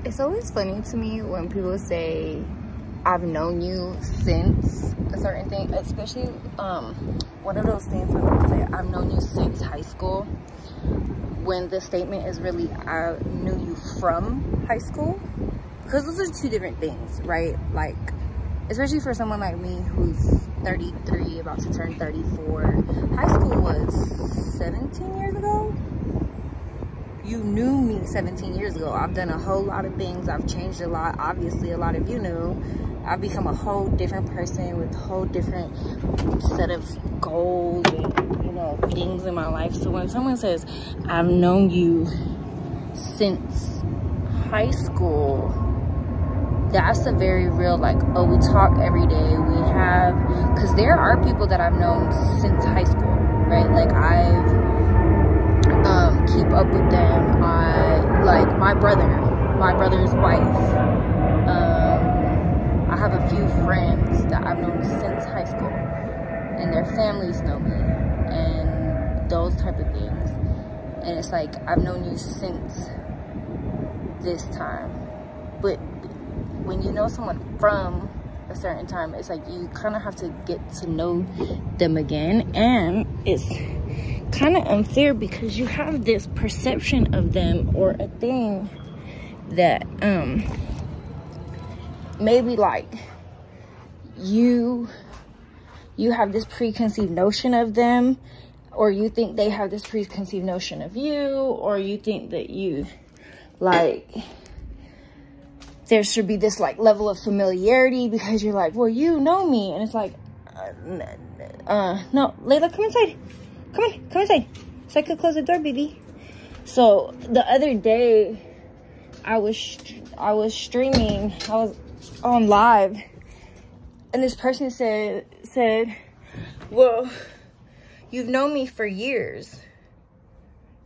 It's always funny to me when people say, I've known you since a certain thing, especially one of those things when people say, I've known you since high school, when the statement is really, I knew you from high school. Because those are two different things, right? Like, especially for someone like me who's 33, about to turn 34. High school was 17 years ago. You knew me 17 years ago. I've done a whole lot of things. I've changed a lot. Obviously, a lot of you knew. I've become a whole different person with a whole different set of goals and, you know, things in my life. So when someone says, I've known you since high school, that's a very real, like, oh, we talk every day. We have, because there are people that I've known since high school, right? Like, I've keep up with them. I like my brother's wife. I have a few friends that I've known since high school, and their families know me, and those type of things. And it's like, I've known you since this time. But when you know someone from a certain time, it's like you kind of have to get to know them again, and it's kind of unfair because you have this perception of them or a thing that maybe like you have this preconceived notion of them, or you think they have this preconceived notion of you, or you think that you like there should be this like level of familiarity because you're like, well, you know me. And it's like, no, Layla, come inside. Come inside. So I could close the door, baby. So the other day, I was streaming. I was on live, and this person said, well, you've known me for years,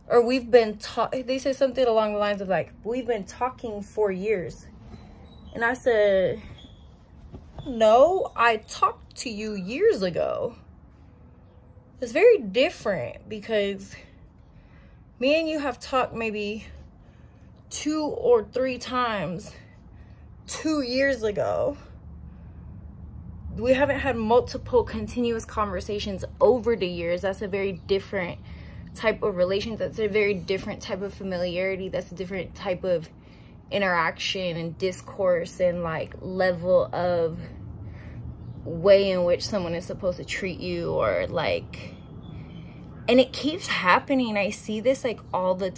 or we've been they said something along the lines of like, we've been talking for years. And I said, no, I talked to you years ago. It's very different because me and you have talked maybe 2 or 3 times 2 years ago. We haven't had multiple continuous conversations over the years. That's a very different type of relation. That's a very different type of familiarity. That's a different type of interaction and discourse and like level of way in which someone is supposed to treat you, or like, and it keeps happening. I see this like all the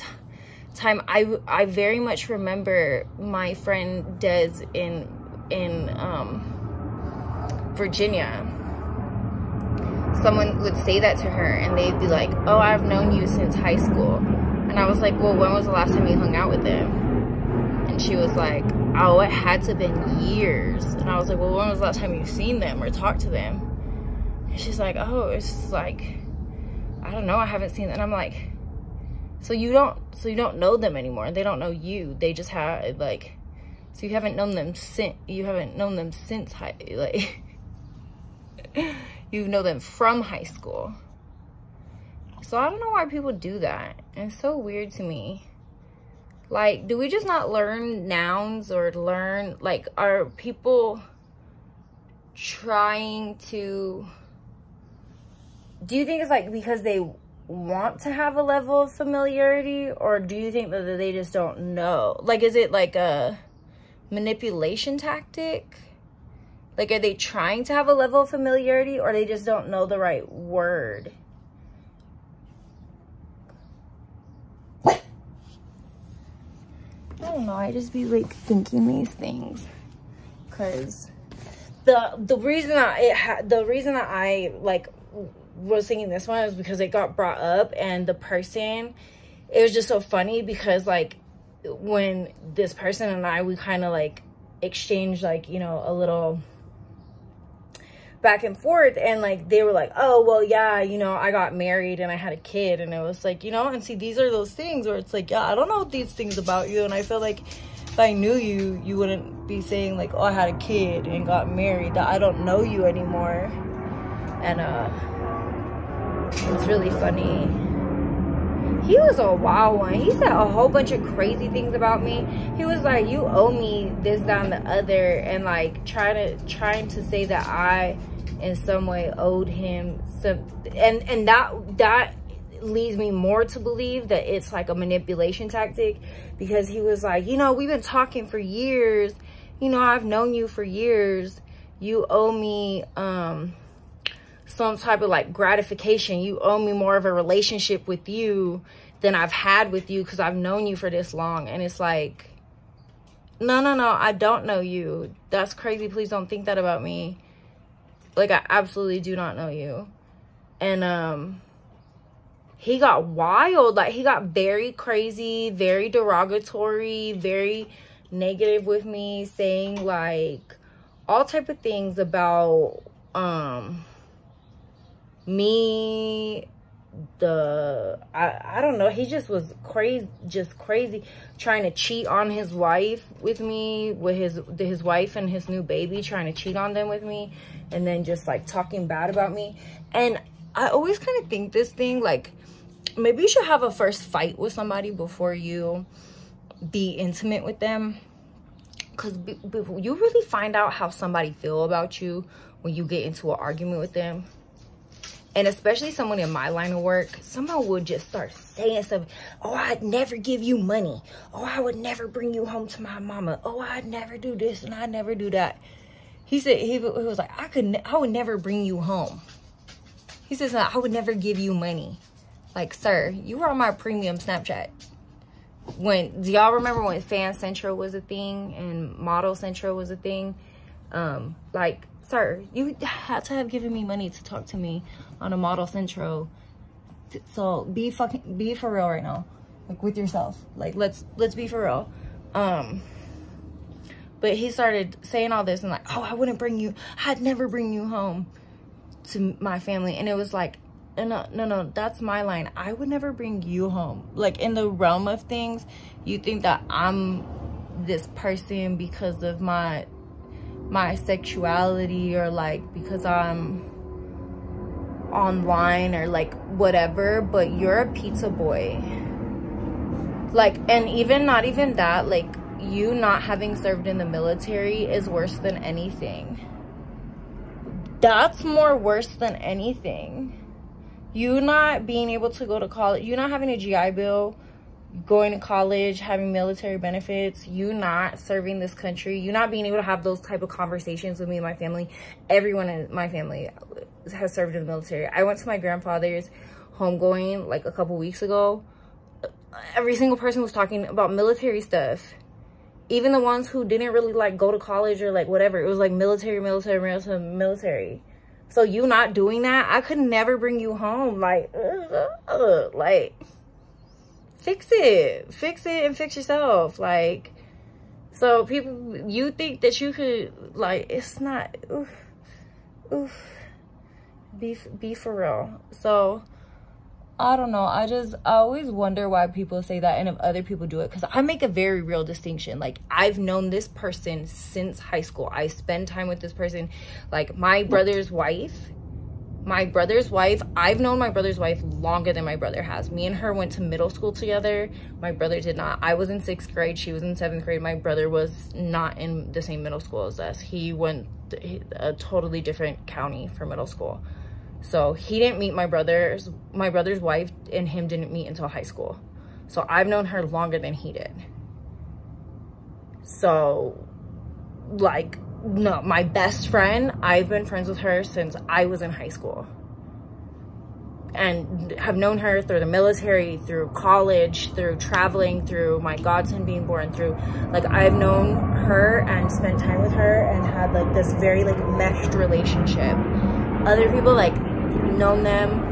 time. I very much remember my friend Des in Virginia. Someone would say that to her and they'd be like, oh, I've known you since high school. And I was like, well, when was the last time you hung out with them? And she was like, oh, it had to have been years. And I was like, well, when was the last time you've seen them or talked to them? And she's like, oh, it's like, I don't know, I haven't seen them. And I'm like, so you don't know them anymore. They don't know you. They just have like, so you haven't known them since high, like, you know them from high school. So I don't know why people do that. And it's so weird to me. Like, do we just not learn nouns, or learn, like, are people trying to, do you think it's like because they want to have a level of familiarity, or do you think that they just don't know? Like, is it like a manipulation tactic? Like, are they trying to have a level of familiarity, or they just don't know the right word? I don't know, I just be like thinking these things, because the reason that I like was thinking this one is because it got brought up, and the person, it was just so funny because like when this person and I, we kind of like exchanged like, you know, a little back and forth, and like they were like, oh well, yeah, you know, I got married and I had a kid. And it was like, you know, and see, these are those things where it's like, yeah, I don't know these things about you, and I feel like if I knew you, you wouldn't be saying like, oh, I had a kid and got married. That I don't know you anymore. And it's really funny. he was a wild one. He said a whole bunch of crazy things about me. He was like, you owe me this, that, and the other, and like trying to say that I in some way owed him some, and that leads me more to believe that it's like a manipulation tactic, because he was like, you know, we've been talking for years, you know, I've known you for years, you owe me some type of like gratification, you owe me more of a relationship with you than I've had with you because I've known you for this long. And it's like, no, I don't know you. That's crazy. Please don't think that about me. Like, I absolutely do not know you. And he got wild. Like, he got very crazy, very derogatory, very negative with me, saying like all type of things about me. I don't know, he just was crazy, trying to cheat on his wife with me, with his wife and his new baby, trying to cheat on them with me, and then just like talking bad about me. And I always kind of think this thing, like, maybe you should have a first fight with somebody before you be intimate with them, because you really find out how somebody feel about you when you get into an argument with them. And especially someone in my line of work, someone would just start saying stuff. Oh, I'd never give you money. Oh, I would never bring you home to my mama. Oh, I'd never do this and I'd never do that. He said, he was like, I would never bring you home. He says, I would never give you money. Like, sir, you were on my premium Snapchat. Do y'all remember when Fan Central was a thing and Model Central was a thing? Like, sir, you had to have given me money to talk to me on a Model Central. So be for real right now, like with yourself. Like, let's be for real. But he started saying all this and like, oh, I'd never bring you home to my family. And it was like, no, that's my line. I would never bring you home. Like, in the realm of things, you think that I'm this person because of my sexuality, or like because I'm online, or like whatever, but you're a pizza boy. Like, and even not even that, like, you not having served in the military is worse than anything. That's more worse than anything. You not being able to go to college, you not having a GI Bill, going to college, having military benefits, you not serving this country, you not being able to have those type of conversations with me and my family. Everyone in my family has served in the military. I went to my grandfather's homegoing like a couple weeks ago. Every single person was talking about military stuff. Even the ones who didn't really like go to college or like whatever. It was like military. So you not doing that, I could never bring you home. Like, like, fix it and fix yourself. Like, so people, you think that you could, like, it's not, be for real. So I don't know, I always wonder why people say that and if other people do it, because I make a very real distinction. Like, I've known this person since high school. I spend time with this person. Like, my brother's wife, I've known my brother's wife longer than my brother has. Me and her went to middle school together. My brother did not. I was in 6th grade. She was in 7th grade. My brother was not in the same middle school as us. He went a totally different county for middle school. So he didn't meet my brother's wife, and him didn't meet until high school. So I've known her longer than he did. So, like, no, my best friend, I've been friends with her since I was in high school. And have known her through the military, through college, through traveling, through my godson being born, through, like, I've known her and spent time with her and had, like, this very, like, meshed relationship. Other people, like, known them,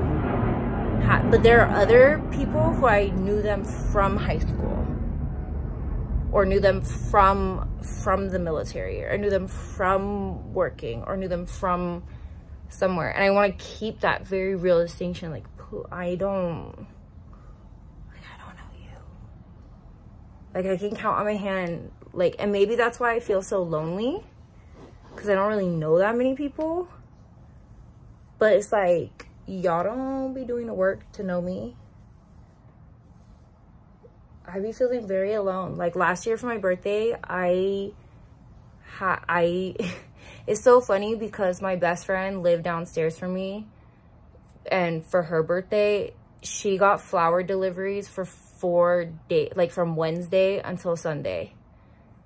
but there are other people who I knew them from high school, or knew them from the military, or knew them from working, or knew them from somewhere. And I want to keep that very real distinction. Like, I don't know you. Like, I can count on my hand, like, and maybe that's why I feel so lonely, because I don't really know that many people. But it's like, y'all don't be doing the work to know me. I be feeling very alone. Like last year for my birthday, it's so funny because my best friend lived downstairs from me, and for her birthday, she got flower deliveries for 4 days, like from Wednesday until Sunday.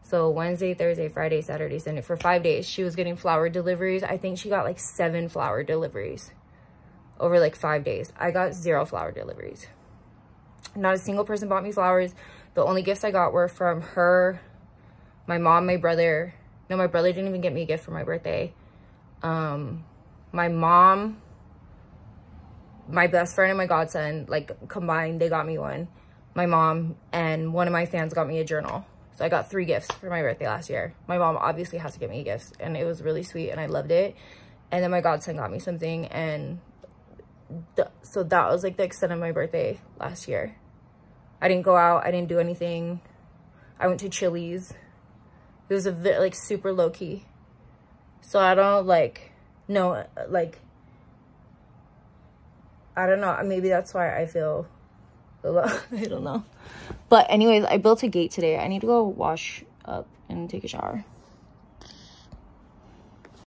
So Wednesday, Thursday, Friday, Saturday, Sunday, for 5 days, she was getting flower deliveries. I think she got like 7 flower deliveries over like 5 days. I got 0 flower deliveries. Not a single person bought me flowers. The only gifts I got were from her, my mom, my brother. No, my brother didn't even get me a gift for my birthday. My mom, my best friend, and my godson, like combined, they got me one. My mom and one of my fans got me a journal. So I got 3 gifts for my birthday last year. My mom obviously has to get me gifts, and it was really sweet, and I loved it. And then my godson got me something, and so that was like the extent of my birthday last year. I didn't go out. I didn't do anything. I went to Chili's. It was like super low key. So I don't like, no, like, I don't know. Maybe that's why I feel alone. I don't know. But anyways, I built a gate today. I need to go wash up and take a shower.